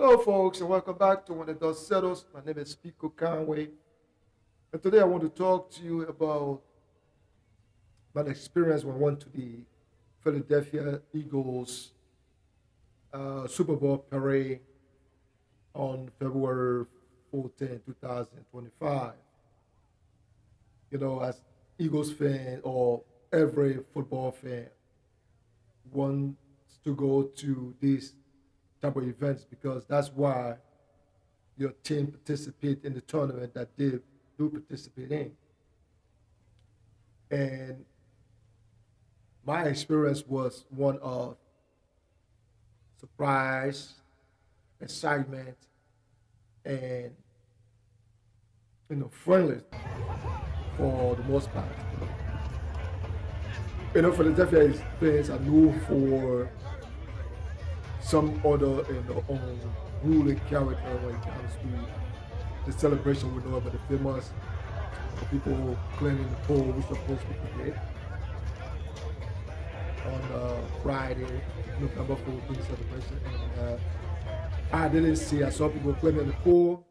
Hello, folks, and welcome back to When the Dust Settles. My name is Pico Conway, and today I want to talk to you about my experience when I went to the Philadelphia Eagles Super Bowl parade on February 14, 2025. As Eagles fan or every football fan wants to go to these type of events because that's why your team participate in the tournament that they do participate in. And my experience was one of surprise, excitement, and friendly for the most part. Philadelphia is fans are known for some other ruling character when it comes to the celebration. We know about the famous people cleaning the pole, which of course we did on Friday, November 14th celebration. And I saw people cleaning the pole,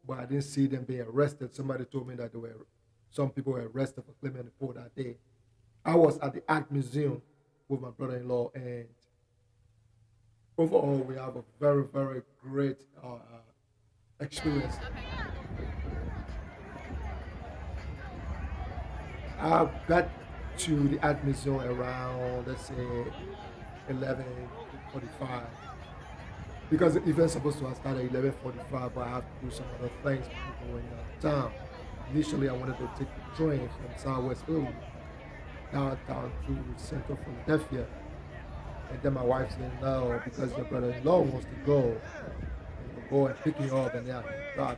but I didn't see them being arrested. Somebody told me that some people were arrested for cleaning the pole that day. I was at the Art Museum with my brother-in-law, and overall, we have a very, very great experience. I got to the art museum around, let's say, 11:45 because the event's supposed to have started at 11:45, but I have to do some other things before going downtown. Initially, I wanted to take the train from Southwest Philly downtown to Central Philadelphia. And then my wife said, no, because your brother-in-law wants to go and pick me up, and then I can drop,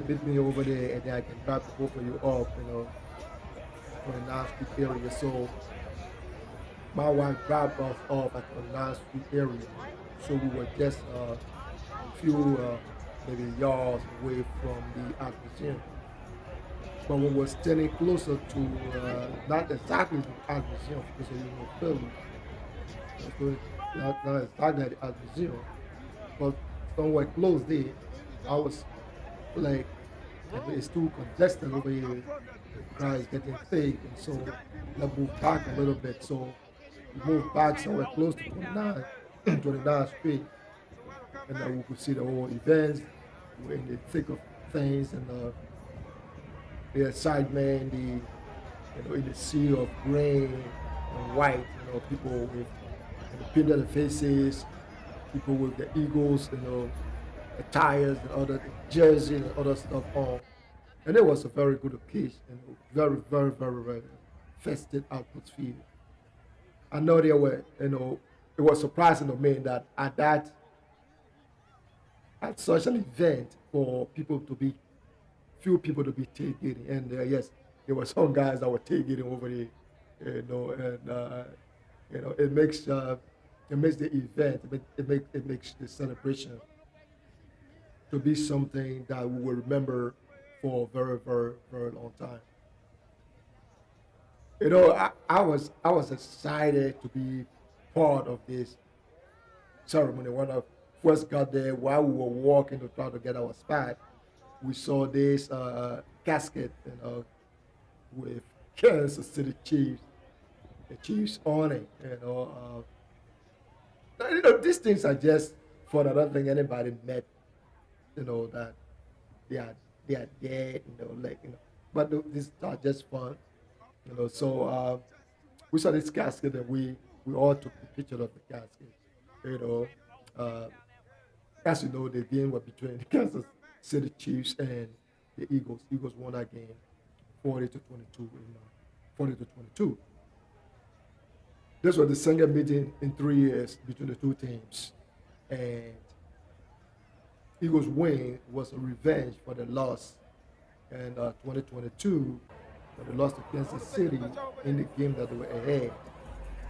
meet me over there, and then I can drop both of you off, from the 9th Street area. So my wife dropped us off at the 9th Street area. So we were just a few, maybe yards away from the art museum. But when we were standing closer to, not exactly the art museum, because Philly, so not exactly at the art museum, but somewhere close there, I was like, it's too congested over here. The crowd is getting thick, and so I moved back a little bit. So we moved back somewhere close to 29th Street, and then we could see the whole events. We're in the thick of things, and the excitement, in the sea of green and white, people with painted faces, people with the Eagles, attires and other jersey and other stuff on. And it was a very good occasion, very, very, very, very festive atmosphere. I know there were, it was surprising to me that at such an event for few people to be tailgating, and yes, there were some guys that were tailgating over there, and it makes the event, it makes the celebration to be something that we will remember for a very, very, very long time. I was excited to be part of this ceremony. When I first got there, while we were walking to try to get our spot, we saw this casket, with Kansas City Chiefs, the Chiefs on it. These things are just fun. I don't think anybody met, that they are they are dead, But these are just fun, So we saw this casket, and we all took the picture of the casket. You know, uh, as you know, the game was between the Kansas City Chiefs and the Eagles. Eagles won that game 40-22. 40-22. This was the second meeting in 3 years between the two teams, and Eagles' win was a revenge for the loss in 2022 when they lost to Kansas City in the game that they were ahead.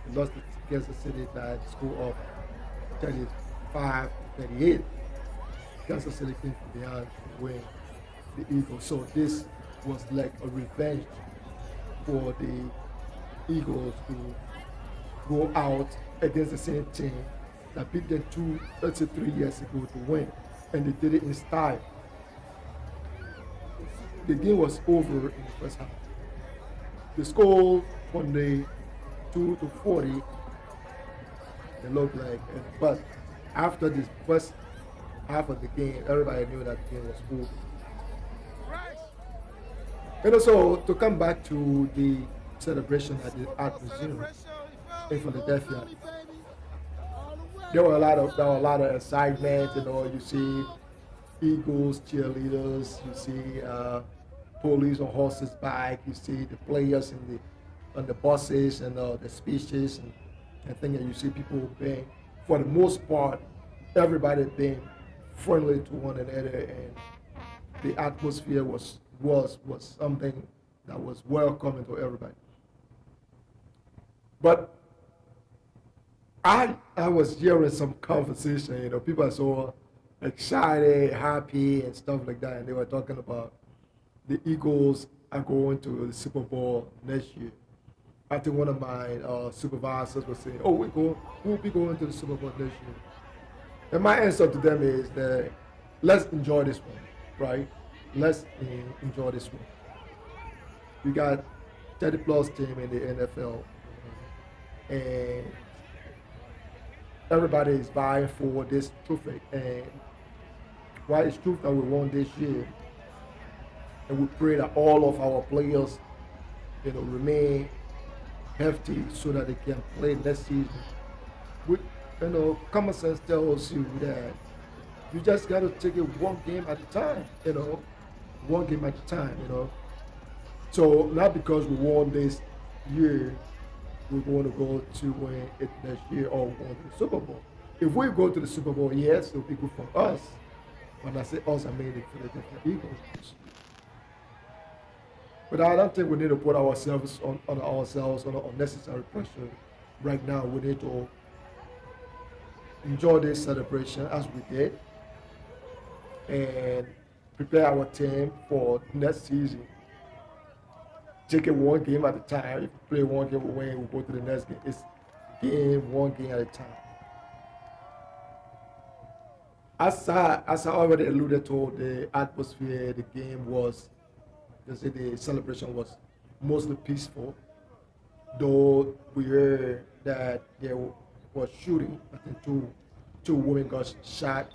They lost to Kansas City by the score of 35-38. Kansas City came from behind to win the Eagles. So this was like a revenge for the Eagles to go out against the same team that beat them 3 years ago to win, and they did it in style. The game was over in the first half. The score from the 2 to 40, they looked like, but after this first half of the game, everybody knew that the game was over. And also to come back to the celebration at the Art Museum in Philadelphia, there were a lot of excitement. You see Eagles cheerleaders, you see police on horses back, you see the players in on the buses and the speeches and things. And you see people being, for the most part, everybody being friendly to one another, and the atmosphere was something that was welcoming to everybody. But I was hearing some conversation. People are so excited, happy, and stuff like that, and they were talking about the Eagles are going to the Super Bowl next year. I think one of my supervisors was saying, "Oh, we'll be going to the Super Bowl next year." And my answer to them is that let's enjoy this one, right? Let's enjoy this one. We got 30 plus team in the NFL, and everybody is vying for this trophy. And while it's true that we won this year, and we pray that all of our players, remain healthy so that they can play next season. We, common sense tells you that you just got to take it one game at a time. One game at a time. So not because we won this year, we're going to go to win it next year or we're going to the Super Bowl. If we go to the Super Bowl, yes, it'll be good for us. When I say us, I mean the Philadelphia Eagles. But I don't think we need to put ourselves on unnecessary pressure right now. We need to enjoy this celebration as we did and prepare our team for next season. Take it one game at a time. If we play one game, we win, we go to the next game. It's one game at a time. As I already alluded to, the atmosphere, the game was, the celebration was mostly peaceful, though we heard that there was shooting. I think two women got shot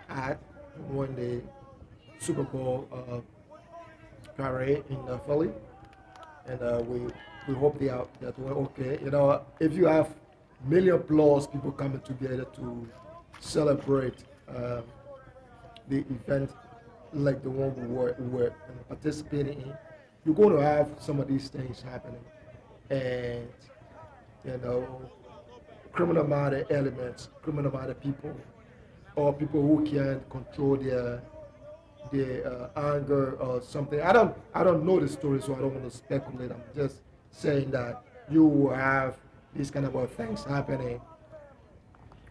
at when the Super Bowl parade in Philly, and we hope they're doing okay. If you have million plus people coming together to celebrate the event like the one we were participating in, you're going to have some of these things happening, and criminal-minded elements, criminal-minded people, or people who can't control their anger or something. I don't know the story, so I don't want to speculate. I'm just saying that you will have these kind of things happening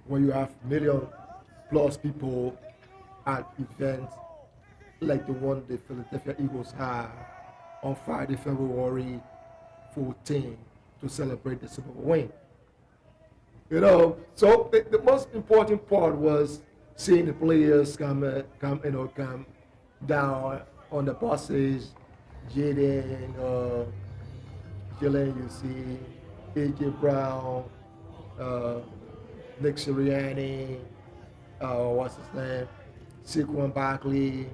when you have million plus people at events like the one the Philadelphia Eagles had on Friday, February 14, to celebrate the Super Bowl win. So the most important part was seeing the players come down on the buses. Jalen, you see AJ Brown, Nick Sirianni, what's his name, Saquon Barkley,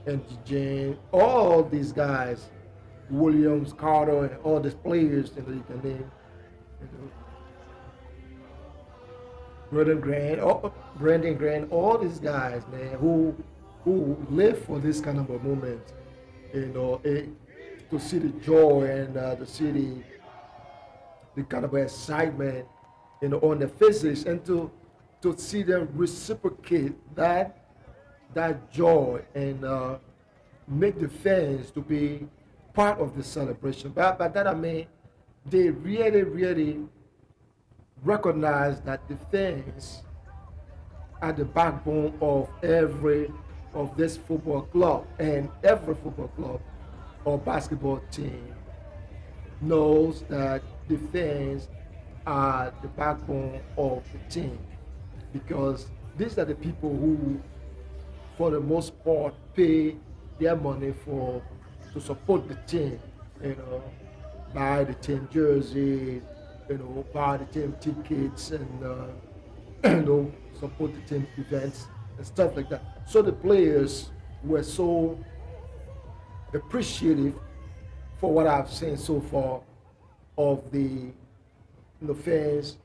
and Jane, all these guys, Williams, Carter, and all these players you can name. Brandon Grant, all these guys, man, who live for this kind of a moment, to see the joy and to see the kind of excitement, on the faces, and to see them reciprocate that joy and make the fans to be part of the celebration. But by that I mean they really, really recognize that the fans are the backbone of this football club, and every football club or basketball team knows that the fans are the backbone of the team. because these are the people who, for the most part, pay their money for to support the team. You know, buy the team jersey, buy the team tickets, and support the team events and stuff like that. So the players were so appreciative for what I've seen so far of the fans,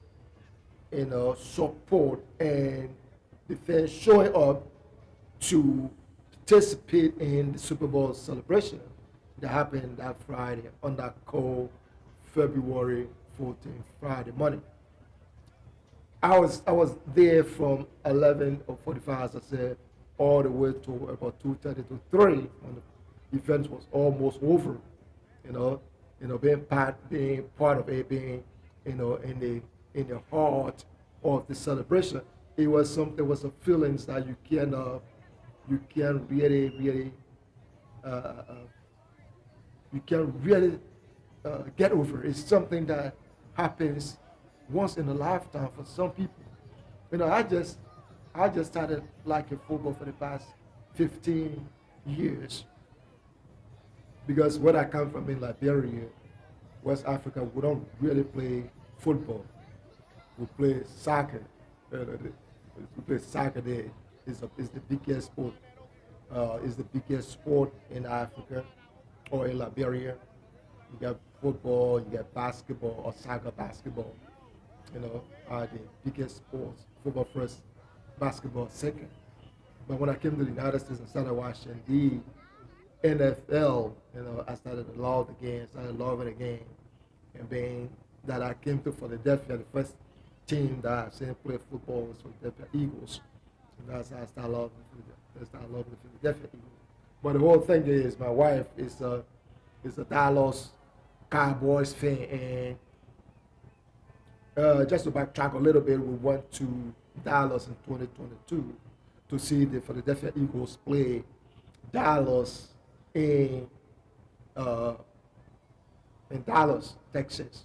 support and the fans showing up to participate in the Super Bowl celebration that happened that Friday on that cold February 14th Friday morning. I was there from 11 or 45, as I said, all the way to about 2:30 to 3 when the event was almost over. You know, being part of it, being in the heart of the celebration. It was a feelings that you can really uh, uh, you can really get over. It's something that happens once in a lifetime for some people. I just started liking football for the past 15 years because where I come from in Liberia, West Africa, we don't really play football. We play soccer. We play soccer there. Is the biggest sport. Is the biggest sport in Africa or in Liberia. You got football, you got basketball or soccer basketball. Are the biggest sports. Football first, basketball second. But when I came to the United States and started watching the NFL, I started to love the game, started loving the game. And being that I came to Philadelphia, the first team that I seen play football was Philadelphia Eagles. And that's how I started loving the Philadelphia Eagles. But the whole thing is my wife is a Dallas Cowboys fan, and just to backtrack a little bit, we went to Dallas in 2022 to see the Philadelphia Eagles play Dallas in uh, in Dallas, Texas.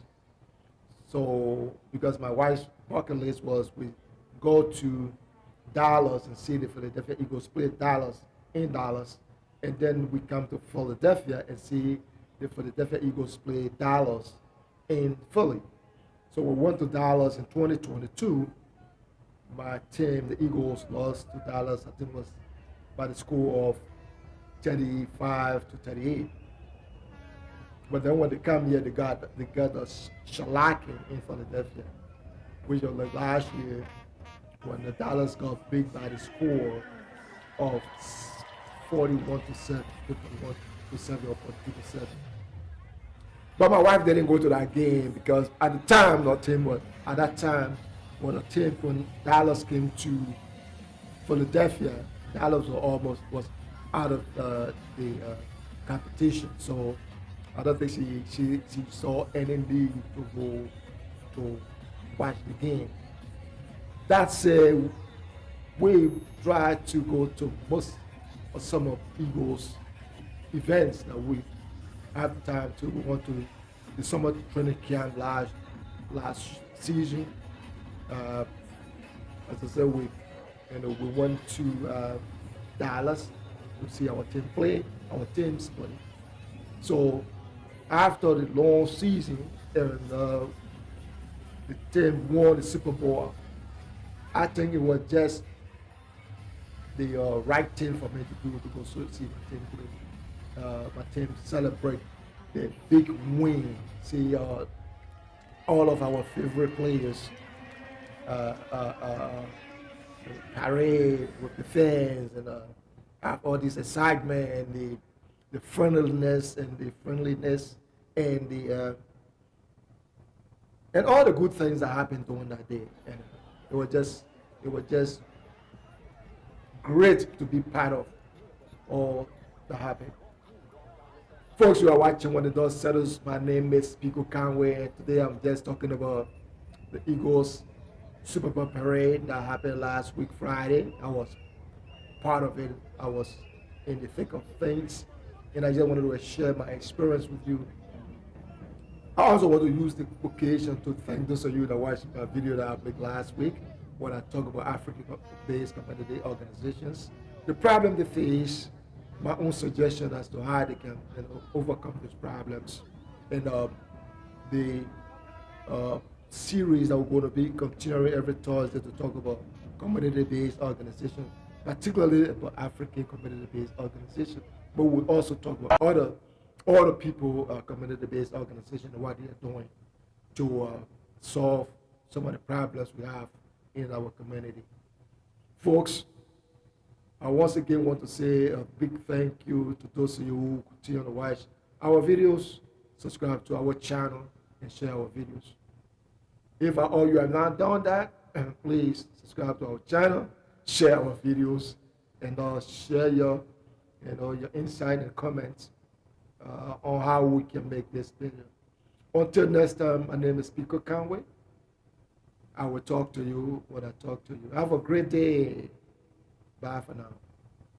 So because my wife's bucket list was we go to Dallas and see the Philadelphia Eagles play Dallas in Dallas, and then we come to Philadelphia and see the Philadelphia Eagles play Dallas in Philly. So we went to Dallas in 2022. My team, the Eagles, lost to Dallas. I think it was by the score of 35 to 38. But then when they come here, they got us shellacking in Philadelphia, which was like last year when the Dallas got beat by the score of 41 to 7, 51 to 7 or 42 to 7. But my wife didn't go to that game because at the time, not team, but at that time, when Dallas came to Philadelphia, Dallas was out of the competition. So I don't think she saw any need to go to watch the game. That said, we tried to go to most or some of Eagles events that we have time to. We went to the summer training camp last season. As I said, we went to Dallas to see our team play, our teams play. So after the long season and the team won the Super Bowl, I think it was just the right thing for me to do to go see my team play. My team celebrate the big win. See all of our favorite players parade with the fans and have all this excitement and the friendliness and the and all the good things that happened during that day. And it was just great to be part of all that happened. Folks, you are watching When the Dust Settles. My name is Pico Conway, and today I'm just talking about the Eagles Super Bowl parade that happened last week Friday. I was part of it. I was in the thick of things, and I just wanted to share my experience with you. I also want to use the occasion to thank those of you that watched my video that I made last week when I talk about African-based community organizations, the problem they face, my own suggestion as to how they can overcome these problems, and the uh, series that we're going to be continuing every Thursday to talk about community-based organization, particularly about African community-based organization. But we'll also talk about other people, community-based organization, and what they are doing to solve some of the problems we have in our community. Folks, I once again want to say a big thank you to those of you who continue to watch our videos, subscribe to our channel, and share our videos. If all you have not done that, please subscribe to our channel, share our videos, and share your insight and comments on how we can make this better. Until next time, my name is Speaker Conway. I will talk to you when I talk to you. Have a great day. Bye for now.